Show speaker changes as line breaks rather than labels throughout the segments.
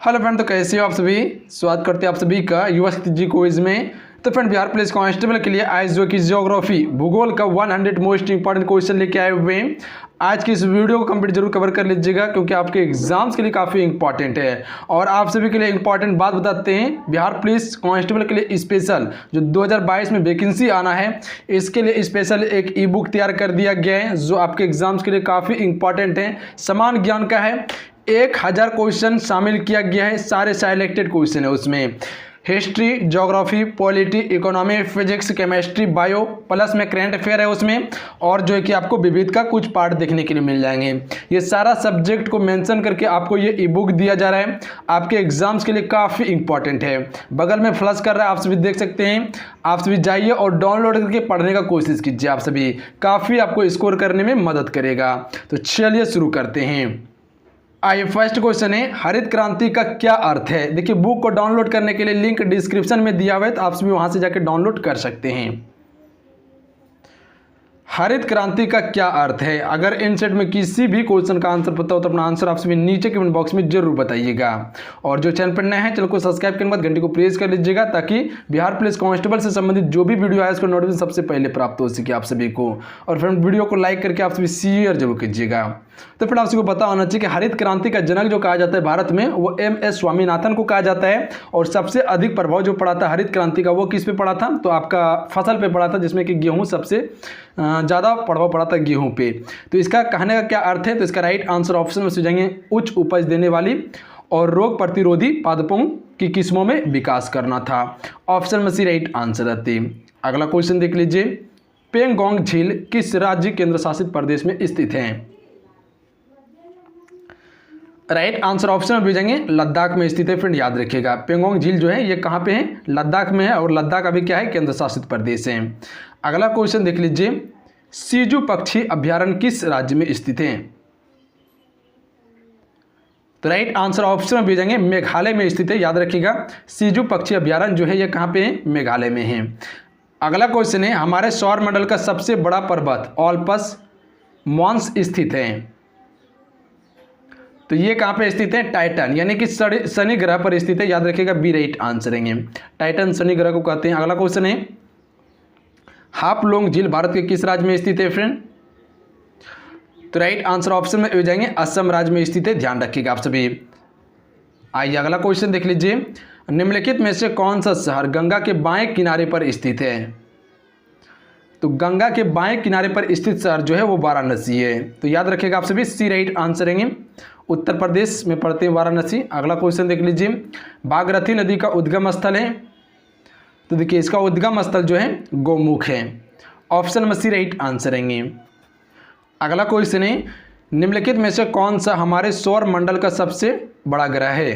Hello friend, तो कैसे हो आप सभी। स्वागत करते हैं आप सभी का युवा शक्ति जी क्विज में। तो फ्रेंड, बिहार पुलिस कांस्टेबल के लिए आज जो कि ज्योग्राफी भूगोल का 100 मोस्ट इंपॉर्टेंट क्वेश्चन लेके आए हुए हैं। आज की इस वीडियो को कंप्लीट जरूर कवर कर लीजिएगा क्योंकि आपके एग्जाम्स के लिए काफ़ी इंपॉर्टेंट है। और आप सभी के लिए इंपॉर्टेंट बात बताते हैं, बिहार पुलिस कांस्टेबल के लिए स्पेशल जो 2022 में वैकेंसी आना है, इसके लिए स्पेशल एक ई बुक तैयार कर दिया गया है जो आपके एग्जाम्स के लिए काफ़ी इंपॉर्टेंट है। समान ज्ञान का है, 1000 क्वेश्चन शामिल किया गया है। सारे सिलेक्टेड क्वेश्चन है उसमें, history, geography, polity, economy, physics, chemistry, bio, plus में करेंट अफेयर है उसमें। और जो है कि आपको विविध का कुछ पार्ट देखने के लिए मिल जाएंगे। ये सारा सब्जेक्ट को मेंशन करके आपको ये ई बुक दिया जा रहा है, आपके एग्जाम्स के लिए काफ़ी इंपॉर्टेंट है। बगल में फ्लश कर रहा है, आप सभी देख सकते हैं। आप सभी जाइए और डाउनलोड करके पढ़ने का कोशिश कीजिए, आप सभी काफ़ी आपको स्कोर करने में मदद करेगा। तो चलिए शुरू करते हैं। आइए, फर्स्ट क्वेश्चन है, हरित क्रांति का क्या अर्थ है। देखिए, बुक को डाउनलोड करने के लिए लिंक डिस्क्रिप्शन में दिया हुआ है, तो आप सभी वहां से जाकर डाउनलोड कर सकते हैं। हरित क्रांति का क्या अर्थ है। अगर इन सेट में किसी भी क्वेश्चन का आंसर पता हो तो अपना आंसर आप सभी नीचे कमेंट बॉक्स में जरूर बताइएगा। और जो चैनल पर नए हैं, चैनल को सब्सक्राइब करने के बाद घंटी को प्रेस कर लीजिएगा ताकि बिहार पुलिस कांस्टेबल से संबंधित जो भी वीडियो आए उसको नोटिफिकेशन सबसे पहले प्राप्त हो सके आप सभी को। और फ्रेंड, वीडियो को लाइक करके आप सभी शेयर जरूर कीजिएगा। तो फिर आप सभी को पता होना चाहिए कि हरित क्रांति का जनक जो कहा जाता है भारत में, वो MS स्वामीनाथन को कहा जाता है। और सबसे अधिक प्रभाव जो पड़ा था हरित क्रांति का, वो किस पे पड़ा था, तो आपका फसल पे पड़ा था, जिसमें कि गेहूं सबसे ज़्यादा प्रभाव पड़ा था गेहूं पे। तो इसका कहने का क्या अर्थ है, तो इसका राइट आंसर ऑप्शन में जाएंगे, उच्च उपज देने वाली और रोग प्रतिरोधी पादपों की किस्मों में विकास करना था। ऑप्शन में सी राइट आंसर रहती। अगला क्वेश्चन देख लीजिए, पेंगोंग झील किस राज्य केंद्र शासित प्रदेश में स्थित है। राइट आंसर ऑप्शन में भेजेंगे, लद्दाख में स्थित है। फ्रेंड याद रखिएगा, पेंगोंग झील जो है ये कहाँ पे है, लद्दाख में है। और लद्दाख अभी क्या है, केंद्र शासित प्रदेश है। अगला क्वेश्चन देख लीजिए, सिजु पक्षी अभ्यारण्य किस राज्य में स्थित है। तो राइट आंसर ऑप्शन में भेजेंगे, मेघालय में स्थित है। याद रखिएगा, सिजु पक्षी अभ्यारण्य जो है ये कहाँ पे है, मेघालय में है। अगला क्वेश्चन है, हमारे सौर मंडल का सबसे बड़ा पर्वत ओलपस मॉन्स स्थित है। तो ये कहाँ पे स्थित है, टाइटन, यानी कि शनि ग्रह पर स्थित है। याद रखिएगा, बी राइट आंसर है, टाइटन शनि ग्रह को कहते हैं। अगला क्वेश्चन है, हाफलोंग झील भारत के किस राज्य में स्थित है। फ्रेंड, तो राइट आंसर ऑप्शन में हो जाएंगे, असम राज्य में स्थित है। ध्यान रखिएगा आप सभी। आइए अगला क्वेश्चन देख लीजिए, निम्नलिखित में से कौन सा शहर गंगा के बाएं किनारे पर स्थित है। तो गंगा के बाएं किनारे पर स्थित शहर जो है वो वाराणसी है। तो याद रखिएगा आप सभी, सी राइट आंसर है, उत्तर प्रदेश में पड़ते हैं वाराणसी। अगला क्वेश्चन देख लीजिए, भागीरथी नदी का उद्गम स्थल है। तो देखिए, इसका उद्गम स्थल जो है गौमुख है। ऑप्शन में सी राइट आंसर है। अगला क्वेश्चन है, निम्नलिखित में से कौन सा हमारे सौर मंडल का सबसे बड़ा ग्रह है।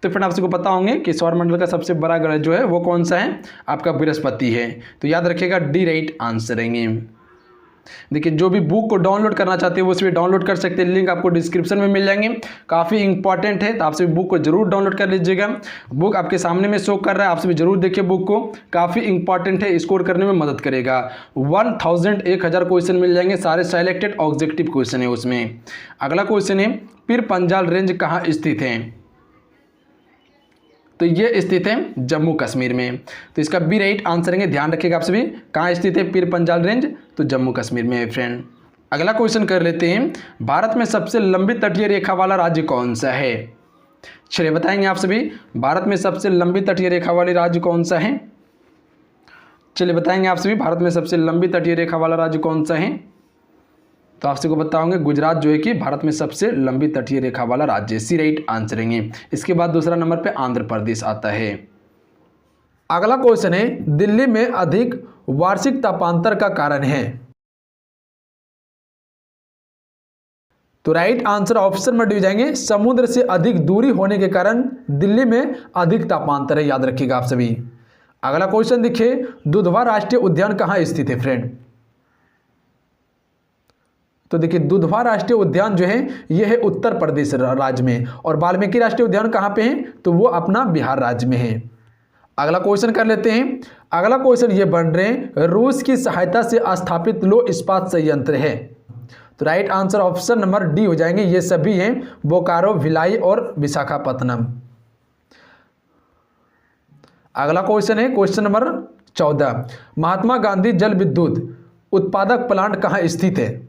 तो फिर आप सबको पता होंगे कि सौर मंडल का सबसे बड़ा ग्रह जो है वो कौन सा है, आपका बृहस्पति है। तो याद रखिएगा, डी राइट आंसर है। देखिए, जो भी बुक को डाउनलोड करना चाहते हैं वो उसमें डाउनलोड कर सकते हैं, लिंक आपको डिस्क्रिप्शन में मिल जाएंगे। काफ़ी इंपॉर्टेंट है, तो आप सभी बुक को जरूर डाउनलोड कर लीजिएगा। बुक आपके सामने में शो कर रहा है, आप सभी जरूर देखिए बुक को, काफ़ी इंपॉर्टेंट है, स्कोर करने में मदद करेगा। 1000 क्वेश्चन मिल जाएंगे, सारे सिलेक्टेड ऑब्जेक्टिव क्वेश्चन है उसमें। अगला क्वेश्चन है, पीर पंजाल रेंज कहाँ स्थित है। तो ये स्थित है जम्मू कश्मीर में। तो इसका बी राइट आंसर है। ध्यान रखिएगा आप सभी, कहाँ स्थित है पीर पंजाल रेंज, तो जम्मू कश्मीर में है। फ्रेंड, अगला क्वेश्चन कर लेते हैं, भारत में सबसे लंबी तटीय रेखा वाला राज्य कौन सा है। चलिए बताएंगे आप सभी, भारत में सबसे लंबी तटीय रेखा वाली राज्य कौन सा है। चलिए बताएंगे आप सभी, भारत में सबसे लंबी तटीय रेखा वाला राज्य कौन सा है। तो आप सबको बताओगे, गुजरात जो है कि भारत में सबसे लंबी तटीय रेखा वाला राज्य, सी राइट आंसर है। इसके बाद दूसरा नंबर पे आंध्र प्रदेश आता है। अगला क्वेश्चन है, दिल्ली में अधिक वार्षिक तापांतर का कारण है। तो राइट आंसर ऑप्शन में डी जाएंगे, समुद्र से अधिक दूरी होने के कारण दिल्ली में अधिक तापांतर है। याद रखिएगा आप सभी। अगला क्वेश्चन देखिए, दुधवा राष्ट्रीय उद्यान कहाँ स्थित है। फ्रेंड, तो देखिए, दुधवा राष्ट्रीय उद्यान जो है यह है उत्तर प्रदेश राज्य में। और वाल्मीकि राष्ट्रीय उद्यान कहाँ पे है, तो वो अपना बिहार राज्य में है। अगला क्वेश्चन कर लेते हैं। अगला क्वेश्चन ये बन रहे हैं, रूस की सहायता से स्थापित लौह इस्पात संयंत्र है। तो right answer option number D हो जाएंगे, ये सभी हैं बोकारो, भिलाई और विशाखापत्तनम। अगला क्वेश्चन है क्वेश्चन नंबर 14, महात्मा गांधी जल विद्युत उत्पादक प्लांट कहां स्थित है?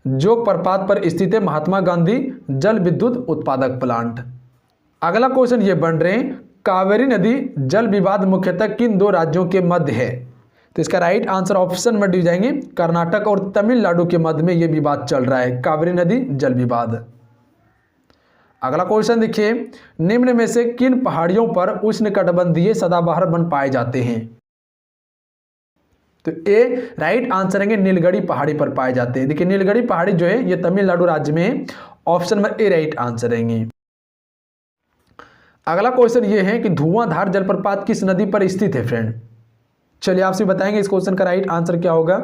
जोग प्रपात पर स्थित है महात्मा गांधी जल विद्युत उत्पादक प्लांट। अगला क्वेश्चन ये बन रहे हैं, कावेरी नदी जल विवाद मुख्यतः किन दो राज्यों के मध्य है? तो इसका राइट आंसर ऑप्शन में दी जाएंगे, कर्नाटक और तमिलनाडु के मध्य में यह विवाद चल रहा है, कावेरी नदी जल विवाद। अगला क्वेश्चन देखिए, निम्न में से किन पहाड़ियों पर उष्णकटिबंधीय सदाबहार वन पाए जाते हैं? तो ए राइट आंसर है, नीलगिरी पहाड़ी पर पाए जाते हैं। देखिए नीलगिरी पहाड़ी जो है ये तमिलनाडु राज्य में है, option number A right answer रहेंगे। अगला क्वेश्चन ये है कि धुआंधार जलप्रपात किस नदी पर स्थित है फ्रेंड? चलिए आपसे बताएंगे इस क्वेश्चन का राइट आंसर क्या होगा।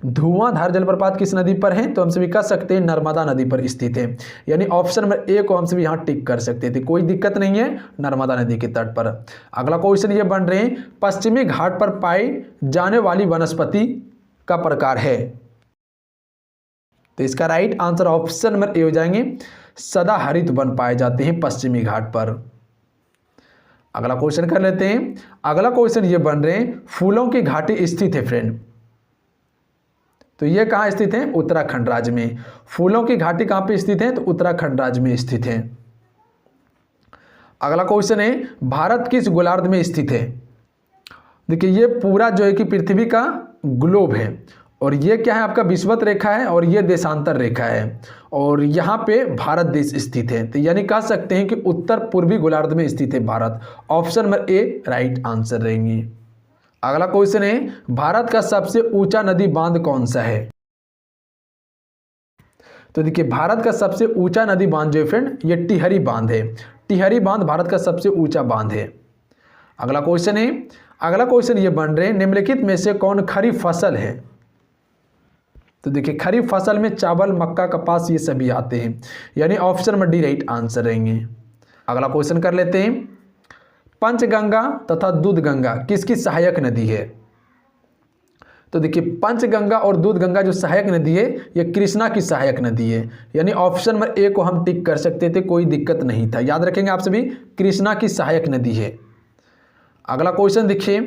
धुआंधार जलप्रपात किस नदी पर है? तो हम सभी कह सकते हैं नर्मदा नदी पर स्थित है, यानी ऑप्शन नंबर ए को हम सभी यहाँ टिक कर सकते थे, कोई दिक्कत नहीं है, नर्मदा नदी के तट पर। अगला क्वेश्चन ये बन रहे हैं, पश्चिमी घाट पर पाई जाने वाली वनस्पति का प्रकार है? तो इसका right answer option number A हो जाएंगे, सदाहरित वन पाए जाते हैं पश्चिमी घाट पर। अगला क्वेश्चन कर लेते हैं। अगला क्वेश्चन ये बन रहे हैं, फूलों की घाटी स्थित है फ्रेंड? तो ये कहाँ स्थित है? उत्तराखंड राज्य में। फूलों की घाटी कहाँ पे स्थित है? तो उत्तराखंड राज्य में स्थित है। अगला क्वेश्चन है, भारत किस गोलार्ध में स्थित है? देखिए ये पूरा जो है कि पृथ्वी का ग्लोब है, और ये क्या है आपका विषुवत रेखा है, और ये देशांतर रेखा है, और यहाँ पे भारत देश स्थित है। तो यानी कह सकते हैं कि उत्तर पूर्वी गोलार्ध में स्थित है Bharat, option number A right answer रहेंगे। अगला क्वेश्चन है, भारत का सबसे ऊंचा नदी बांध कौन सा है? तो देखिए भारत का सबसे ऊंचा नदी बांध जो है फ्रेंड, ये टिहरी बांध है। टिहरी बांध भारत का सबसे ऊंचा बांध है। अगला क्वेश्चन है, अगला क्वेश्चन ये बन रहे हैं, निम्नलिखित में से कौन खरीफ फसल है? तो देखिए खरीफ फसल में चावल, मक्का, कपास ये सभी आते हैं, यानी option number D right answer रहेंगे। अगला क्वेश्चन कर लेते हैं, पंचगंगा तथा दूधगंगा किसकी सहायक नदी है? तो देखिए पंचगंगा और दूधगंगा जो सहायक नदी है ये कृष्णा की सहायक नदी है, यानी ऑप्शन नंबर ए को हम टिक कर सकते थे, कोई दिक्कत नहीं था। याद रखेंगे आप सभी, कृष्णा की सहायक नदी है। अगला क्वेश्चन देखिए,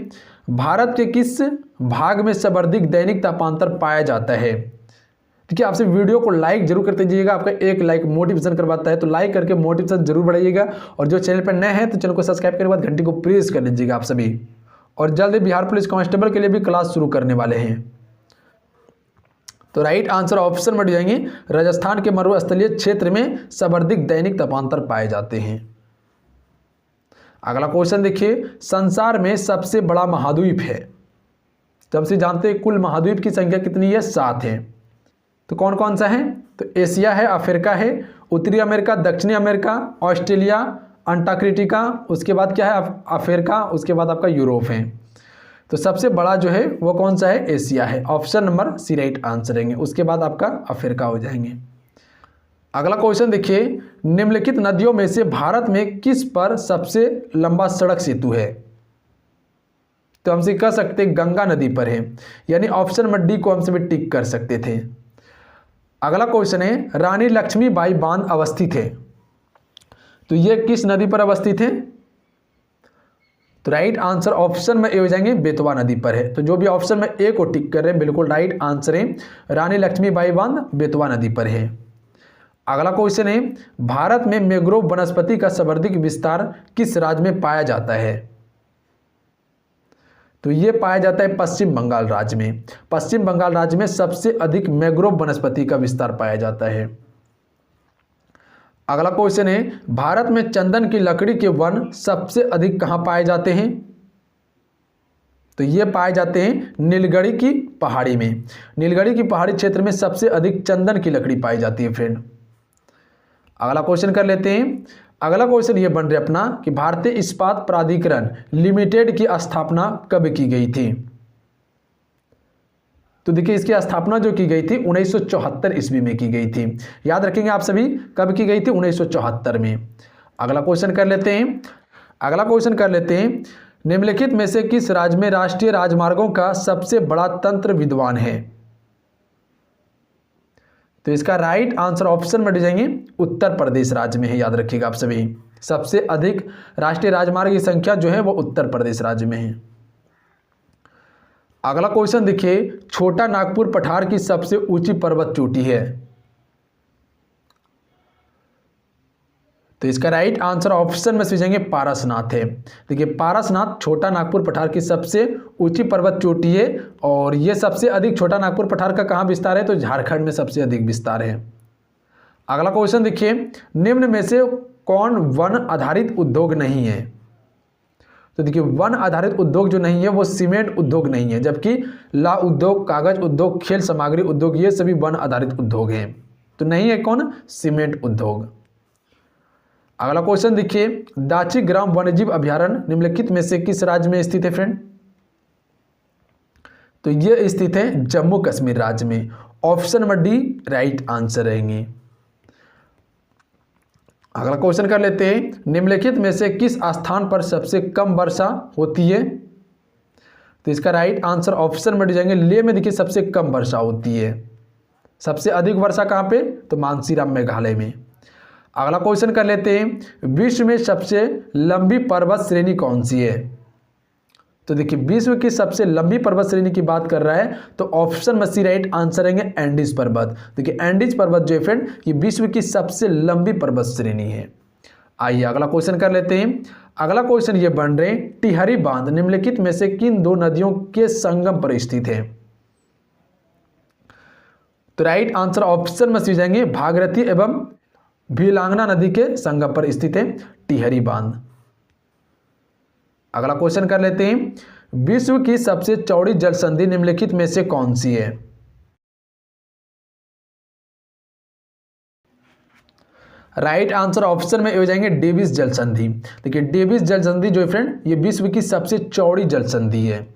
भारत के किस भाग में सर्वाधिक दैनिक तापांतर पाया जाता है? देखिए आपसे वीडियो को लाइक जरूर करते जाइएगा, आपका एक लाइक मोटिवेशन करवाता है, तो लाइक करके मोटिवेशन जरूर बढ़ाइएगा। और जो चैनल पर नए हैं तो चैनल को सब्सक्राइब करने के बाद घंटी को प्रेस कर लीजिएगा आप सभी। और जल्द बिहार पुलिस कांस्टेबल के लिए भी क्लास शुरू करने वाले हैं। तो राइट आंसर ऑप्शन बढ़ जाएंगे, राजस्थान के मरुस्थलीय क्षेत्र में सर्वाधिक दैनिक तापांतर पाए जाते हैं। अगला क्वेश्चन देखिए, संसार में सबसे बड़ा महाद्वीप है? तो हमसे जानते हैं कुल महाद्वीप की संख्या कितनी है? 7 है। तो कौन कौन सा है? तो एशिया है, अफ्रीका है, उत्तरी अमेरिका, दक्षिणी अमेरिका, ऑस्ट्रेलिया, अंटार्कटिका, उसके बाद क्या है अफ्रीका, उसके बाद आपका यूरोप है। तो सबसे बड़ा जो है वो कौन सा है? एशिया है, option number C right answer रहेंगे। उसके बाद आपका अफ्रीका हो जाएंगे। अगला क्वेश्चन देखिए, निम्नलिखित नदियों में से भारत में किस पर सबसे लंबा सड़क सेतु है? तो हमसे कह सकते हैं गंगा नदी पर है, यानी ऑप्शन नंबर डी को हम सभी टिक कर सकते थे। अगला क्वेश्चन है, रानी लक्ष्मीबाई बांध अवस्थित है? तो ये किस नदी पर अवस्थित है? तो राइट आंसर ऑप्शन में ए हो जाएंगे, बेतवा नदी पर है। तो जो भी ऑप्शन में ए को टिक कर रहे हैं बिल्कुल राइट आंसर है, रानी लक्ष्मीबाई बांध बेतवा नदी पर है। अगला क्वेश्चन है, भारत में मैंग्रोव वनस्पति का सर्वाधिक विस्तार किस राज्य में पाया जाता है? तो ये पाया जाता है पश्चिम बंगाल राज्य में। पश्चिम बंगाल राज्य में सबसे अधिक मैंग्रोव वनस्पति का विस्तार पाया जाता है। अगला क्वेश्चन है, भारत में चंदन की लकड़ी के वन सबसे अधिक कहां पाए जाते हैं? तो ये पाए जाते हैं नीलगिरी की पहाड़ी में। नीलगिरी की पहाड़ी क्षेत्र में सबसे अधिक चंदन की लकड़ी पाई जाती है फ्रेंड। अगला क्वेश्चन कर लेते हैं। अगला क्वेश्चन ये बन रहा है अपना कि भारतीय इस्पात प्राधिकरण लिमिटेड की स्थापना कब की गई थी? तो देखिए इसकी स्थापना जो की गई थी 1974 ईस्वी में की गई थी। याद रखेंगे आप सभी कब की गई थी? 1974 में। अगला क्वेश्चन कर लेते हैं। अगला क्वेश्चन कर लेते हैं, निम्नलिखित में से किस राज्य में राष्ट्रीय राजमार्गों का सबसे बड़ा तंत्र विद्वान है? तो इसका राइट आंसर ऑप्शन में जाएंगे उत्तर प्रदेश राज्य में है, याद रखिएगा आप सभी। सबसे अधिक राष्ट्रीय राजमार्ग की संख्या जो है वो उत्तर प्रदेश राज्य में है। अगला क्वेश्चन देखिए, छोटा नागपुर पठार की सबसे ऊंची पर्वत चोटी है। तो इसका राइट आंसर ऑप्शन में जाएंगे पारसनाथ है। देखिए पारसनाथ छोटा नागपुर पठार की सबसे ऊंची पर्वत चोटी है, और यह सबसे अधिक छोटा नागपुर पठार का कहाँ विस्तार है, तो झारखंड में सबसे अधिक विस्तार है। अगला क्वेश्चन देखिए, निम्न में से कौन वन आधारित उद्योग नहीं है। तो देखिए वन आधारित उद्योग जो नहीं है वो सीमेंट उद्योग नहीं है, जबकि ला उद्योग, कागज उद्योग, खेल सामग्री उद्योग ये सभी वन आधारित उद्योग हैं। तो नहीं है कौन, सीमेंट उद्योग। अगला क्वेश्चन देखिए, दाची ग्राम वन्यजीव अभयारण्य निम्नलिखित में से किस राज्य में स्थित है फ्रेंड। तो यह स्थित है जम्मू कश्मीर राज्य में। Option number D right answer रहेंगे। अगला क्वेश्चन कर लेते हैं, निम्नलिखित में से किस स्थान पर सबसे कम वर्षा होती है। तो इसका राइट आंसर ऑप्शन में जाएंगे लेह में। देखिए सबसे कम वर्षा होती है। सबसे अधिक वर्षा कहाँ पे, तो मानसीराम मेघालय में। अगला क्वेश्चन कर लेते हैं, विश्व में सबसे लंबी पर्वत श्रेणी कौन सी है। तो देखिए विश्व की सबसे लंबी पर्वत श्रेणी की बात कर रहा है तो ऑप्शन में सी राइट आंसर रहेंगे एंडीज पर्वत। देखिए एंडीज पर्वत जो है फ्रेंड ये विश्व की सबसे लंबी पर्वत श्रेणी है। आइए अगला क्वेश्चन कर लेते हैं। अगला क्वेश्चन ये बन रहे हैं, टिहरी बांध निम्नलिखित में से किन दो नदियों के संगम पर स्थित है। तो राइट आंसर ऑप्शन में सी जाएंगे भागीरथी एवं भीलांगना नदी के संगम पर स्थित है टिहरी बांध। अगला क्वेश्चन कर लेते हैं, विश्व की सबसे चौड़ी जल संधि निम्नलिखित में से कौन सी है। राइट आंसर ऑप्शन में हो जाएंगे डेविस जल संधि। देखिए डेविस जल संधि जो है फ्रेंड ये विश्व की सबसे चौड़ी जल संधि है।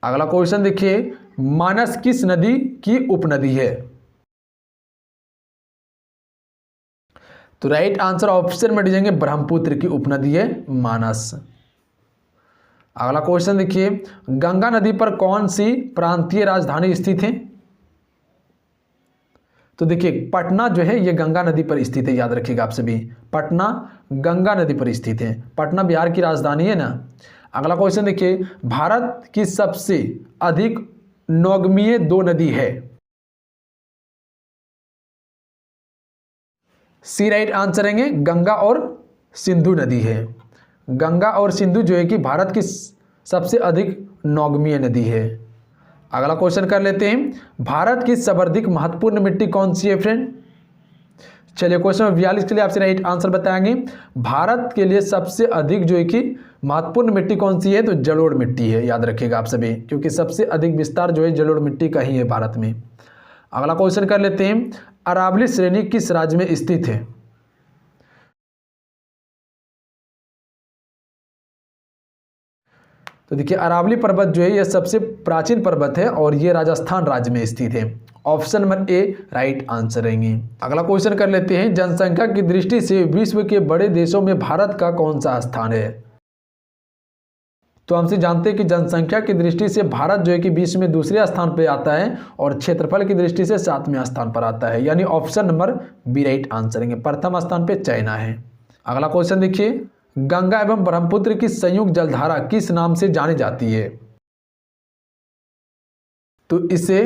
अगला क्वेश्चन देखिए, मानस किस नदी की उपनदी है। तो राइट आंसर ऑप्शन में जाएंगे ब्रह्मपुत्र की उपनदी है मानस। अगला क्वेश्चन देखिए, गंगा नदी पर कौन सी प्रांतीय राजधानी स्थित है। तो देखिए पटना जो है ये गंगा नदी पर स्थित है, याद रखिएगा आप सभी। पटना गंगा नदी पर स्थित है। पटना बिहार की राजधानी है ना। अगला क्वेश्चन देखिए, भारत की सबसे अधिक नौगमीय दो नदी है। सी राइट आंसर रहेंगे गंगा और सिंधु नदी है। गंगा और सिंधु जो है कि भारत की सबसे अधिक नौगमीय नदी है। अगला क्वेश्चन कर लेते हैं, भारत की सर्वाधिक महत्वपूर्ण मिट्टी कौन सी है फ्रेंड। चलिए क्वेश्चन नंबर 42 के लिए आपसे राइट आंसर बताएंगे। भारत के लिए सबसे अधिक जो है कि महत्वपूर्ण मिट्टी कौन सी है, तो जलोढ़ मिट्टी है, याद रखिएगा आप सभी, क्योंकि सबसे अधिक विस्तार जो है जलोढ़ मिट्टी का ही है भारत में। अगला क्वेश्चन कर लेते हैं, अरावली श्रेणी किस राज्य में स्थित है। तो देखिए अरावली पर्वत जो है यह सबसे प्राचीन पर्वत है और यह राजस्थान राज्य में स्थित है। Option number A right answer रहेंगे। अगला क्वेश्चन कर लेते हैं, जनसंख्या की दृष्टि से विश्व के बड़े देशों में भारत का कौन सा स्थान है। तो हमसे जानते हैं कि जनसंख्या की दृष्टि से भारत जो है कि विश्व में दूसरे स्थान पर आता है और क्षेत्रफल की दृष्टि से 7वें स्थान पर आता है, यानी option number B right answer रहेंगे। प्रथम स्थान पर चाइना है। अगला क्वेश्चन देखिए, गंगा एवं ब्रह्मपुत्र की संयुक्त जलधारा किस नाम से जानी जाती है। तो इसे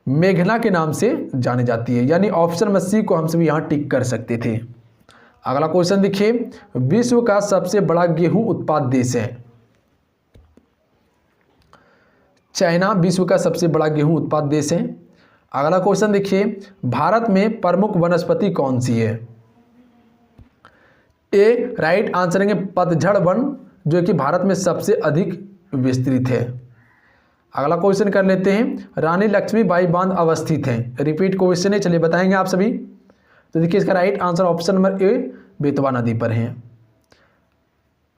मेघना के नाम से जानी जाती है, यानी ऑप्शन नंबर सी को हम सभी यहां टिक कर सकते थे। अगला क्वेश्चन देखिए, विश्व का सबसे बड़ा गेहूं उत्पादक देश है। चाइना विश्व का सबसे बड़ा गेहूं उत्पादक देश है। अगला क्वेश्चन देखिए, भारत में प्रमुख वनस्पति कौन सी है। ए राइट आंसर है पतझड़ वन, जो कि भारत में सबसे अधिक विस्तृत है। अगला क्वेश्चन कर लेते हैं, रानी लक्ष्मीबाई बांध अवस्थित है। रिपीट क्वेश्चन है, चलिए बताएंगे आप सभी। तो देखिए इसका right answer option number A Betwa नदी पर है।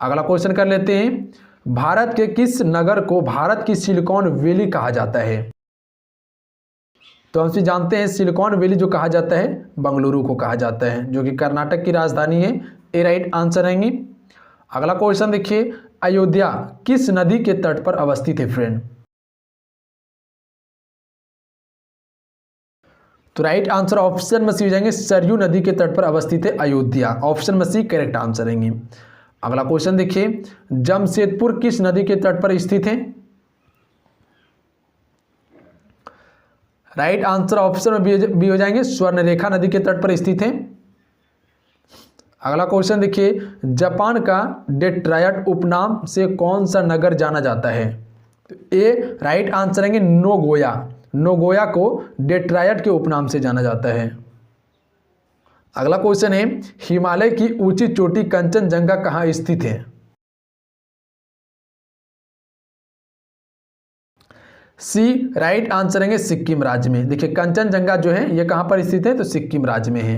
अगला क्वेश्चन कर लेते हैं, भारत के किस नगर को भारत की सिलिकॉन वैली कहा जाता है। तो हम जानते हैं सिलिकॉन वैली जो कहा जाता है बंगलुरु को कहा जाता है, जो कि कर्नाटक की राजधानी है। ए राइट आंसर रहेंगे। अगला क्वेश्चन देखिए, अयोध्या किस नदी के तट पर अवस्थित है फ्रेंड। तो राइट आंसर ऑप्शन में सी हो जाएंगे, सरयू नदी के तट पर अवस्थित है अयोध्या। ऑप्शन में सी करेक्ट आंसर रहेंगे। अगला क्वेश्चन देखिए, जमशेदपुर किस नदी के तट पर स्थित है? राइट आंसर ऑप्शन में बी हो जाएंगे, स्वर्णरेखा नदी के तट पर स्थित है। अगला क्वेश्चन देखिए, जापान का डेट्रॉयट उपनाम से कौन सा नगर जाना जाता है? तो ए राइट आंसर रहेंगे नोगोया। नोगोया को डेट्रॉयट के उपनाम से जाना जाता है। अगला क्वेश्चन है, हिमालय की ऊंची चोटी कंचनजंगा कहाँ स्थित है? सी राइट आंसर रहेंगे, सिक्किम राज्य में। देखिए कंचनजंगा जो है ये कहाँ पर स्थित है? तो सिक्किम राज्य में है।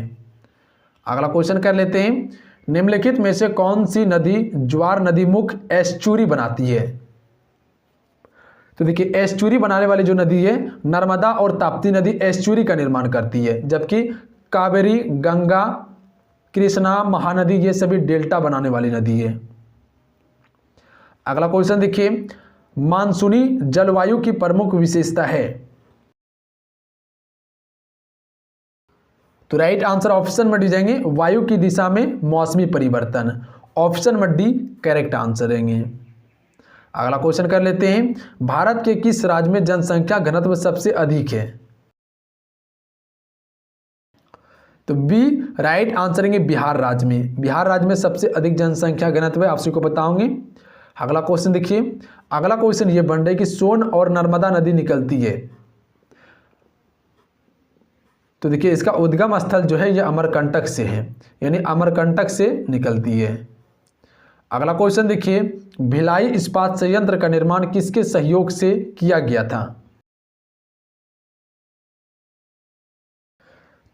अगला क्वेश्चन कर लेते हैं, निम्नलिखित में से कौन सी नदी ज्वार नदीमुख एस्चुरी बनाती है? तो देखिए एस्चुरी बनाने वाली जो नदी है, नर्मदा और ताप्ती नदी एस्चुरी का निर्माण करती है, जबकि कावेरी, गंगा, कृष्णा, महानदी ये सभी डेल्टा बनाने वाली नदी है। अगला क्वेश्चन देखिए, मानसूनी जलवायु की प्रमुख विशेषता है? तो राइट आंसर ऑप्शन में डी जाएंगे, वायु की दिशा में मौसमी परिवर्तन। ऑप्शन में डी करेक्ट आंसर रहेंगे। अगला क्वेश्चन कर लेते हैं, भारत के किस राज्य में जनसंख्या घनत्व सबसे अधिक है? तो बी राइट आंसर रहेंगे, बिहार राज्य में। बिहार राज्य में सबसे अधिक जनसंख्या घनत्व है, आप सभी को बताओगे। अगला क्वेश्चन देखिए, अगला क्वेश्चन ये बन रहा है कि सोन और नर्मदा नदी निकलती है, तो देखिए इसका उद्गम स्थल जो है ये अमरकंटक से है, यानी अमरकंटक से निकलती है। अगला क्वेश्चन देखिए, भिलाई इस्पात संयंत्र का निर्माण किसके सहयोग से किया गया था?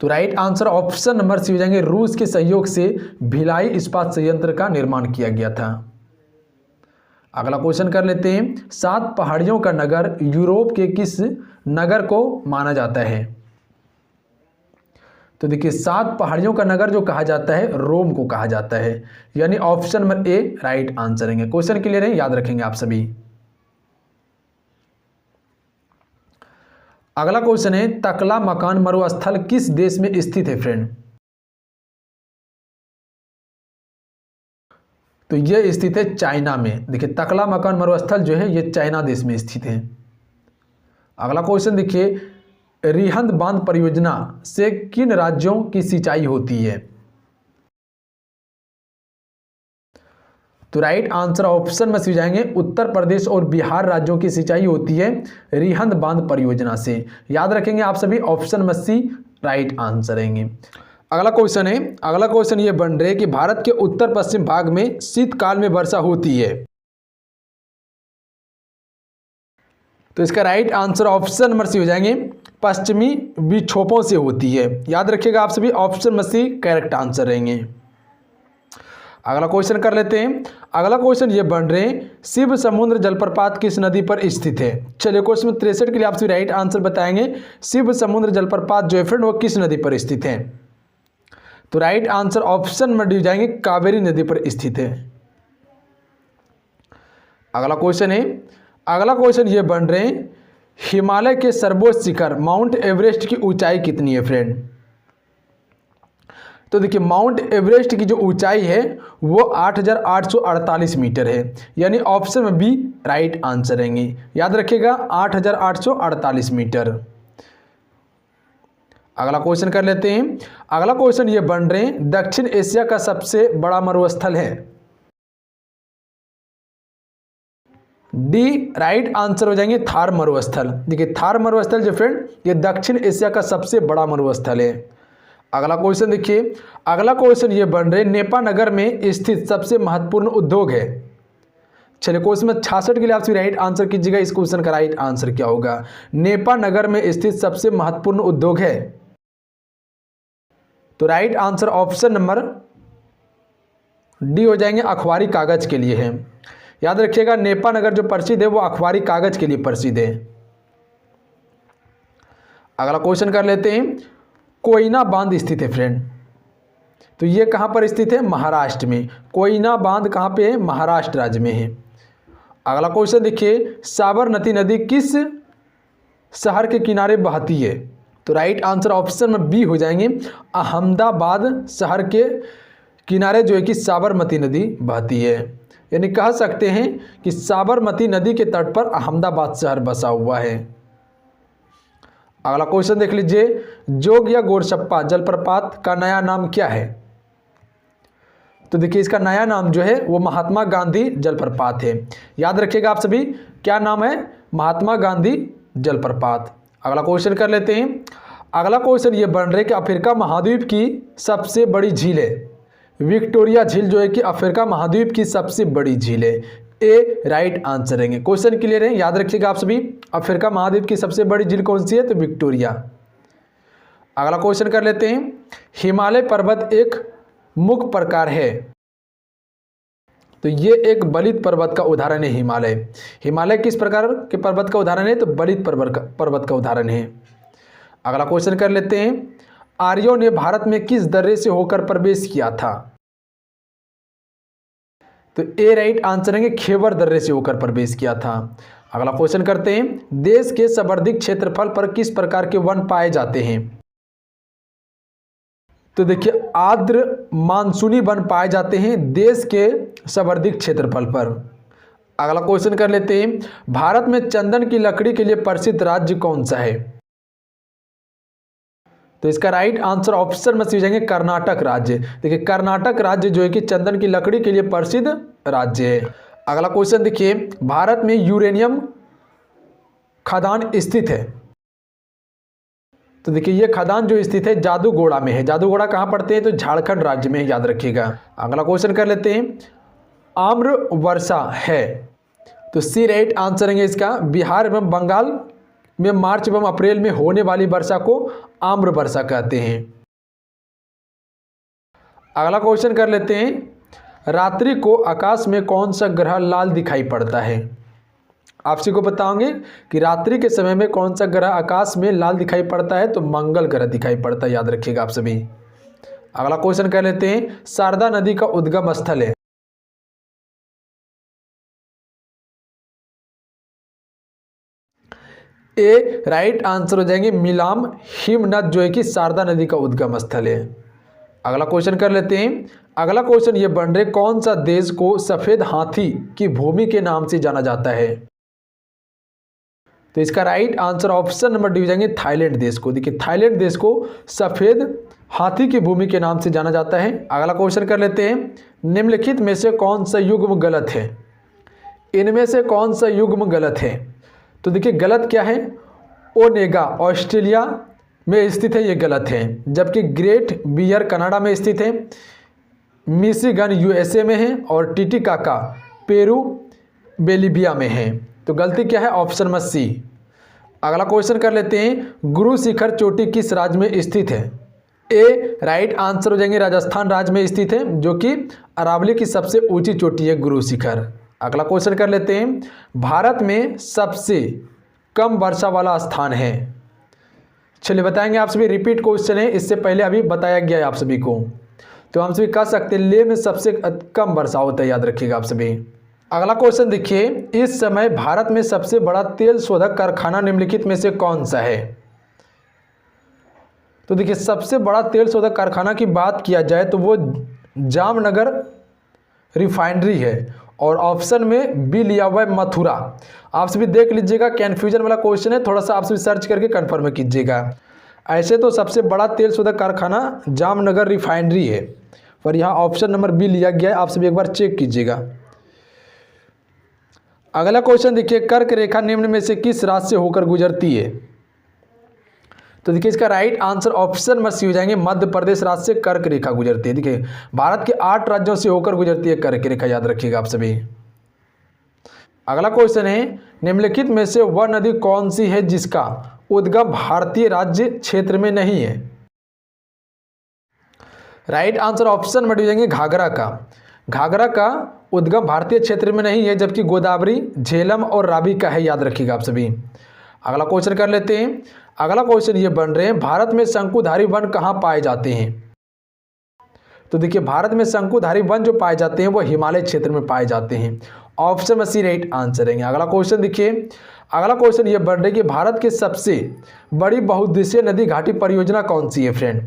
तो right answer option number C हो जाएंगे, रूस के सहयोग से भिलाई इस्पात संयंत्र का निर्माण किया गया था। अगला क्वेश्चन कर लेते हैं, 7 पहाड़ियों का नगर यूरोप के किस नगर को माना जाता है? तो देखिए 7 पहाड़ियों का नगर जो कहा जाता है, रोम को कहा जाता है, यानी option number A right answer रहेंगे। क्वेश्चन क्लियर है, याद रखेंगे आप सभी। अगला क्वेश्चन है, तकला मकान मरुस्थल किस देश में स्थित है फ्रेंड? तो यह स्थित है चाइना में। देखिए तकला मकान मरुस्थल जो है ये चाइना देश में स्थित है। अगला क्वेश्चन देखिए, रिहंद बांध परियोजना से किन राज्यों की सिंचाई होती है? तो राइट आंसर ऑप्शन में से जाएंगे, उत्तर प्रदेश और बिहार राज्यों की सिंचाई होती है रिहंद बांध परियोजना से। याद रखेंगे आप सभी, ऑप्शन में सी राइट आंसर रहेंगे। अगला क्वेश्चन है, अगला क्वेश्चन ये बन रहे कि भारत के उत्तर पश्चिम भाग में शीतकाल में वर्षा होती है, तो इसका right answer option number C हो जाएंगे, पश्चिमी विक्षोभों से होती है। याद रखिएगा आप सभी, ऑप्शन में सी करेक्ट आंसर रहेंगे। अगला क्वेश्चन कर लेते हैं, अगला क्वेश्चन ये बन रहे हैं, शिव समुद्र जलप्रपात किस नदी पर स्थित है? चलिए क्वेश्चन 63 के लिए आप सभी राइट आंसर बताएंगे, शिव समुद्र जलप्रपात जो है फ्रेंड वो किस नदी पर स्थित है? तो राइट आंसर ऑप्शन में डी जाएंगे, कावेरी नदी पर स्थित है। अगला क्वेश्चन है, अगला क्वेश्चन ये बन रहे हैं, हिमालय के सर्वोच्च शिखर माउंट एवरेस्ट की ऊंचाई कितनी है फ्रेंड? तो देखिए माउंट एवरेस्ट की जो ऊंचाई है वो 8,848 मीटर है, यानी ऑप्शन में बी राइट आंसर रहेंगे। याद रखिएगा 8,848 मीटर। अगला क्वेश्चन कर लेते हैं, अगला क्वेश्चन ये बन रहे हैं, दक्षिण एशिया का सबसे बड़ा मरुस्थल है? डी राइट आंसर हो जाएंगे, थार मरुस्थल। देखिए थार मरुस्थल जो फ्रेंड ये दक्षिण एशिया का सबसे बड़ा मरुस्थल है। अगला क्वेश्चन देखिए, अगला क्वेश्चन ये बन रहे, नेपा नगर में स्थित सबसे महत्वपूर्ण उद्योग है? चलिए क्वेश्चन 66 के लिए आप राइट आंसर कीजिएगा। इस क्वेश्चन का राइट आंसर क्या होगा? नेपा नगर में स्थित सबसे महत्वपूर्ण उद्योग है, तो right answer option number D हो जाएंगे, अखबारी कागज के लिए है। याद रखिएगा नेपा नगर जो प्रसिद्ध है वो अखबारी कागज के लिए प्रसिद्ध है। अगला क्वेश्चन कर लेते हैं, कोयना बांध स्थित है फ्रेंड, तो ये कहां पर स्थित है? महाराष्ट्र में। कोयना बांध कहां पे है? महाराष्ट्र राज्य में है। अगला क्वेश्चन देखिए, साबरमती नदी किस शहर के किनारे बहती है? तो राइट आंसर ऑप्शन में बी हो जाएंगे। अहमदाबाद शहर के किनारे जो है कि साबरमती नदी बहती है, यानी कह सकते हैं कि साबरमती नदी के तट पर अहमदाबाद शहर बसा हुआ है। अगला क्वेश्चन देख लीजिए, जोग या गोरचप्पा जलप्रपात का नया नाम क्या है? तो देखिए इसका नया नाम जो है वो महात्मा गांधी जलप्रपात है। याद रखिएगा आप सभी, क्या नाम है? महात्मा गांधी जलप्रपात। अगला क्वेश्चन कर लेते हैं। अगला क्वेश्चन ये बन रहा है कि अफ्रीका महाद्वीप की सबसे बड़ी झील है। विक्टोरिया झील जो है कि अफ्रीका महाद्वीप की सबसे बड़ी झील है। ए राइट आंसर रहेंगे। क्वेश्चन क्लियर है, याद रखिएगा आप सभी, अफ्रीका महाद्वीप की सबसे बड़ी झील कौन सी है? तो विक्टोरिया। अगला क्वेश्चन कर लेते हैं। हिमालय पर्वत एक मुख प्रकार है, तो ये एक बलित पर्वत का उदाहरण है। हिमालय हिमालय किस प्रकार के पर्वत का उदाहरण है? तो बलित पर्वत का उदाहरण है। अगला क्वेश्चन कर लेते हैं। आर्यों ने भारत में किस दर्रे से होकर प्रवेश किया था? तो ए राइट आंसर है, खेवर दर्रे से होकर प्रवेश किया था। अगला क्वेश्चन करते हैं। देश के सर्वाधिक क्षेत्रफल पर किस प्रकार के वन पाए जाते हैं? तो देखिए आर्द्र मानसूनी वन पाए जाते हैं देश के सर्वाधिक क्षेत्रफल पर। अगला क्वेश्चन कर लेते हैं। भारत में चंदन की लकड़ी के लिए प्रसिद्ध राज्य कौन सा है? तो इसका राइट आंसर ऑप्शन में जाएंगे कर्नाटक राज्य। देखिए कर्नाटक राज्य जो है कि चंदन की लकड़ी के लिए प्रसिद्ध राज्य है। अगला क्वेश्चन देखिए। भारत में यूरेनियम खदान स्थित है, तो देखिए ये खदान जो स्थित है जादूगोड़ा में है। जादूगोड़ा कहाँ पड़ते हैं? तो झारखंड राज्य में, याद रखिएगा। अगला क्वेश्चन कर लेते हैं। आम्र वर्षा है, तो सी राइट आंसर है इसका। बिहार एवं बंगाल में मार्च एवं अप्रैल में होने वाली वर्षा को आम्र वर्षा कहते हैं। अगला क्वेश्चन कर लेते हैं। रात्रि को आकाश में कौन सा ग्रह लाल दिखाई पड़ता है? आप सभी को बताओगे कि रात्रि के समय में कौन सा ग्रह आकाश में लाल दिखाई पड़ता है? तो मंगल ग्रह दिखाई पड़ता है, याद रखिएगा आप सभी। अगला क्वेश्चन कर लेते हैं। शारदा नदी का उद्गम स्थल है, ए राइट आंसर हो जाएंगे मिलाम हिमनद जो है कि शारदा नदी का उद्गम स्थल है। अगला क्वेश्चन कर लेते हैं। अगला क्वेश्चन ये बन रहे, कौन सा देश को सफेद हाथी की भूमि के नाम से जाना जाता है? तो इसका right answer option number D हो जाएंगे थाईलैंड देश को। देखिए थाईलैंड देश को सफेद हाथी की भूमि के नाम से जाना जाता है। अगला क्वेश्चन कर लेते हैं। निम्नलिखित में से कौन सा युग्म गलत है? इनमें से कौन सा युग्म गलत है? तो देखिए गलत क्या है? ओनेगा ऑस्ट्रेलिया में स्थित है, ये गलत है। जबकि ग्रेट बियर कनाडा में स्थित है, मिशिगन यूएसए में है, और टिटिकाका पेरू बोलिविया में है। तो गलती क्या है? ऑप्शन में सी। अगला क्वेश्चन कर लेते हैं। गुरु शिखर चोटी किस राज्य में स्थित है? ए राइट आंसर हो जाएंगे राजस्थान राज्य में स्थित है, जो कि अरावली की सबसे ऊंची चोटी है गुरु शिखर। अगला क्वेश्चन कर लेते हैं। भारत में सबसे कम वर्षा वाला स्थान है? चलिए बताएंगे आप सभी, रिपीट क्वेश्चन है, इससे पहले अभी बताया गया है आप सभी को। तो हम सभी कह सकते हैं लेह में सबसे कम वर्षा होता है, याद रखिएगा आप सभी। अगला क्वेश्चन देखिए। इस समय भारत में सबसे बड़ा तेल शोधक कारखाना निम्नलिखित में से कौन सा है? तो देखिए सबसे बड़ा तेल शोधक कारखाना की बात किया जाए तो वो जामनगर रिफाइनरी है, और ऑप्शन में बी लिया हुआ है मथुरा। आप सभी देख लीजिएगा, कन्फ्यूजन वाला क्वेश्चन है, थोड़ा सा आप सभी सर्च करके कंफर्म कीजिएगा। ऐसे तो सबसे बड़ा तेल शोधक कारखाना जामनगर रिफाइनरी है, पर यहाँ ऑप्शन नंबर बी लिया गया है, आप सभी एक बार चेक कीजिएगा। अगला क्वेश्चन देखिए। कर्क रेखा निम्न में से किस राज्य से होकर गुजरती है? तो देखिए इसका राइट आंसर ऑप्शन में सी हो जाएंगे मध्य प्रदेश राज्य से कर्क रेखा गुजरती है। देखिए भारत के 8 राज्यों से होकर गुजरती है कर्क रेखा, याद रखिएगा आप सभी। अगला क्वेश्चन है। निम्नलिखित में से वह नदी कौन सी है जिसका उद्गम भारतीय राज्य क्षेत्र में नहीं है? राइट आंसर ऑप्शन में हो जाएंगे घाघरा का। घाघरा का उद्गम भारतीय क्षेत्र में नहीं है, जबकि गोदावरी, झेलम और रावी का है, याद रखिएगा आप सभी। अगला क्वेश्चन कर लेते हैं। अगला क्वेश्चन ये बन रहे हैं। भारत में शंकुधारी वन कहाँ पाए जाते हैं? तो देखिए भारत में शंकुधारी वन जो पाए जाते हैं वो हिमालय क्षेत्र में पाए जाते हैं, ऑप्शन में सी राइट आंसर रहेंगे। अगला क्वेश्चन देखिए, अगला क्वेश्चन ये बन रहा है कि भारत की सबसे बड़ी बहुउद्देशीय नदी घाटी परियोजना कौन सी है फ्रेंड?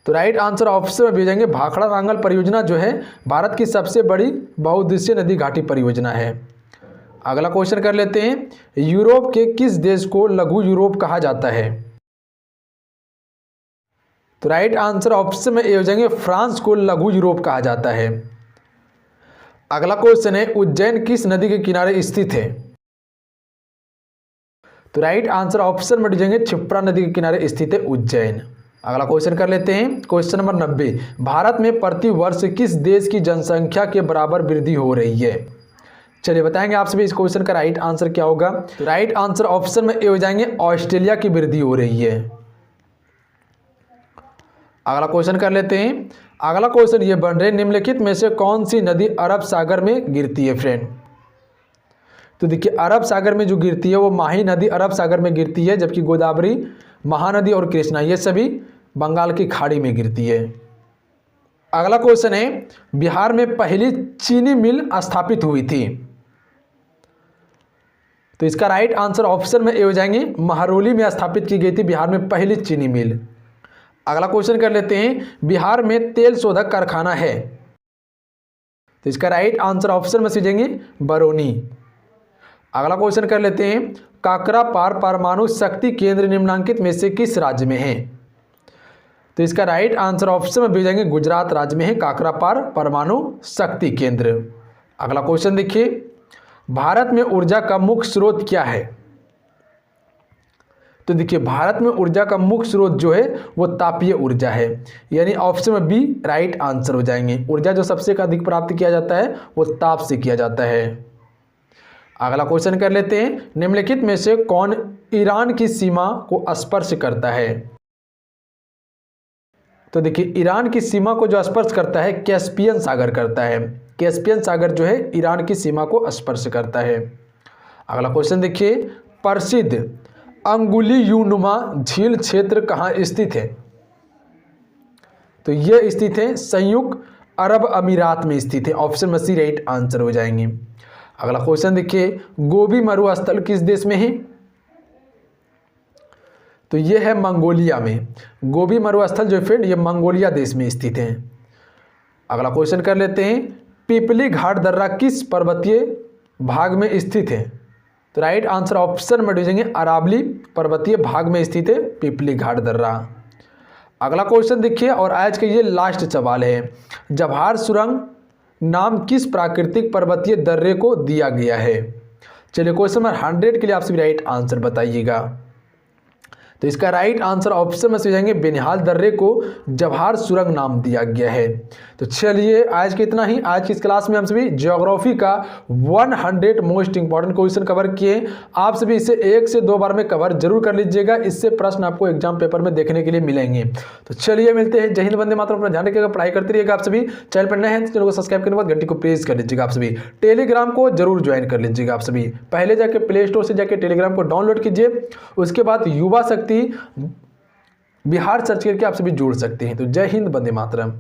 तो राइट आंसर ऑप्शन में भेजेंगे भाखड़ा नांगल परियोजना जो है भारत की सबसे बड़ी बहुउद्देशीय नदी घाटी परियोजना है। अगला क्वेश्चन कर लेते हैं, यूरोप के किस देश को लघु यूरोप कहा जाता है? तो राइट आंसर ऑप्शन में ए हो जाएंगे फ्रांस को लघु यूरोप कहा जाता है। अगला क्वेश्चन है, उज्जैन किस नदी के किनारे स्थित है? तो राइट आंसर ऑप्शन में जाएंगे क्षिप्रा नदी के किनारे स्थित है उज्जैन। अगला क्वेश्चन कर लेते हैं, क्वेश्चन नंबर 90, भारत में प्रति वर्ष किस देश की जनसंख्या के बराबर वृद्धि हो रही है? चलिए बताएंगे आप सभी इस क्वेश्चन का राइट आंसर क्या होगा। तो राइट आंसर ऑप्शन में ए हो जाएंगे ऑस्ट्रेलिया की वृद्धि हो रही है। अगला क्वेश्चन कर लेते हैं, अगला क्वेश्चन ये बन रहे, निम्नलिखित में से कौन सी नदी अरब सागर में गिरती है फ्रेंड? तो देखिए अरब सागर में जो गिरती है वो माही नदी अरब सागर में गिरती है, जबकि गोदावरी, महानदी और कृष्णा ये सभी बंगाल की खाड़ी में गिरती है। अगला क्वेश्चन है, बिहार में पहली चीनी मिल स्थापित हुई थी? तो इसका राइट आंसर ऑप्शन में ए हो जाएंगे महरौली में स्थापित की गई थी बिहार में पहली चीनी मिल। अगला क्वेश्चन कर लेते हैं, बिहार में तेल शोधक कारखाना है? तो इसका राइट आंसर ऑप्शन में सीजेंगे बरौनी। अगला क्वेश्चन कर लेते हैं, काकरापार परमाणु शक्ति केंद्र निम्नांकित में से किस राज्य में है? तो इसका राइट आंसर ऑप्शन में भेजेंगे गुजरात राज्य में है काकरापार परमाणु शक्ति केंद्र। अगला क्वेश्चन देखिए, भारत में ऊर्जा का मुख्य स्रोत क्या है? तो देखिए भारत में ऊर्जा का मुख्य स्रोत जो है वो तापीय ऊर्जा है, यानी ऑप्शन में बी राइट आंसर हो जाएंगे। ऊर्जा जो सबसे अधिक प्राप्त किया जाता है वो ताप से किया जाता है। अगला क्वेश्चन कर लेते हैं, निम्नलिखित में से कौन ईरान की सीमा को स्पर्श करता है? तो देखिए ईरान की सीमा को जो स्पर्श करता है कैस्पियन सागर करता है। कैस्पियन सागर जो है ईरान की सीमा को स्पर्श करता है। अगला क्वेश्चन देखिए, प्रसिद्ध अंगुलीयुनुमा झील क्षेत्र कहाँ स्थित है? तो यह स्थित है संयुक्त अरब अमीरात में स्थित है। ऑप्शन में सी राइट आंसर हो जाएंगे। अगला क्वेश्चन देखिए, गोबी मरुस्थल किस देश में है? तो यह है मंगोलिया में। गोबी मरुस्थल जो फ्रेंड ये मंगोलिया देश में स्थित है। अगला क्वेश्चन कर लेते हैं, पिपली घाट दर्रा किस पर्वतीय भाग में स्थित है? तो राइट आंसर ऑप्शन में भेजेंगे अरावली पर्वतीय भाग में स्थित है पिपली घाट दर्रा। अगला क्वेश्चन देखिए और आज का ये लास्ट सवाल है, जवाहर सुरंग नाम किस प्राकृतिक पर्वतीय दर्रे को दिया गया है? चलिए क्वेश्चन नंबर 100 के लिए आप सभी राइट आंसर बताइएगा। तो इसका राइट आंसर ऑप्शन में से जाएंगे बेनिहाल दर्रे को जवाहर सुरंग नाम दिया गया है। तो चलिए आज के इतना ही। आज की इस क्लास में हम सभी ज्योग्राफी का 100 मोस्ट इंपॉर्टेंट क्वेश्चन कवर किए। आप सभी इसे 1 से 2 बार में कवर जरूर कर लीजिएगा, इससे प्रश्न आपको एग्जाम पेपर में देखने के लिए मिलेंगे। तो चलिए मिलते हैं। जय हिंद, वंदे मातरम। अपना ध्यान रखिएगा, पढ़ाई करते रहिएगा। आप सभी चैनल पर नए हैं तो चैनल को सब्सक्राइब करने के बाद घंटी को प्रेस कर लीजिएगा। आप सभी टेलीग्राम को जरूर ज्वाइन कर लीजिएगा। आप सभी पहले जाके प्ले स्टोर से जाके टेलीग्राम को डाउनलोड कीजिए, उसके बाद युवा शक्ति बिहार सर्च करके आप सभी जुड़ सकते हैं। तो जय हिंद, वंदे मातरम।